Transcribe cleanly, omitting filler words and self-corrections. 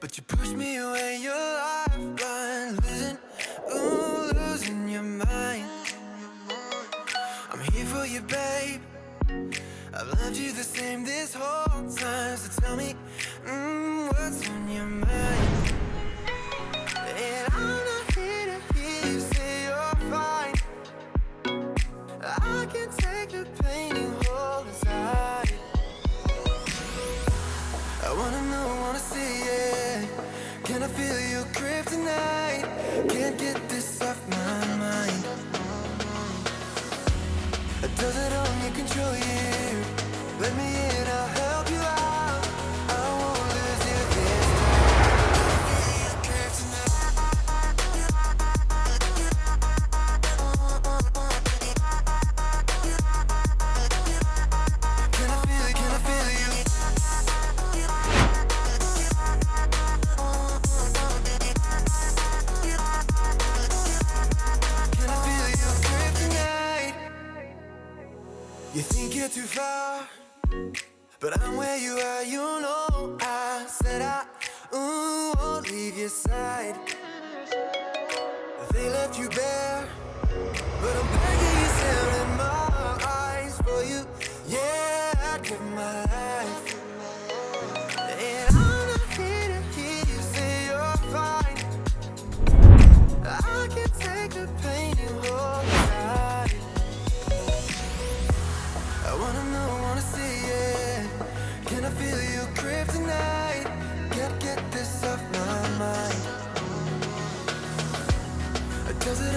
but you push me away. Your lifeline, losing, ooh, losing your mind. I'm here for you, babe. I've loved you the same this whole time. So tell me, what's on your mind? And I'm not here to hear you say you're fine. I can take the pain you hold inside. I wanna know, wanna see it. Can I feel your grip tonight? Can't get this off my mind. Does it only control you? Let me in, I'll help you out. I won't lose you this time. Can I feel it? Can I feel you? Can I feel your grip tonight? You think you're too far, but I'm where you are, you know. I said I won't leave your side. They left you bare, but I'm begging you still in my eyes for you. Yeah, I'd give my life. And I'm not here to hear you say you're fine. I can take the pain you hold inside. I wanna know, wanna see it. Can I feel your grip tonight? Can't get this off my mind. Does it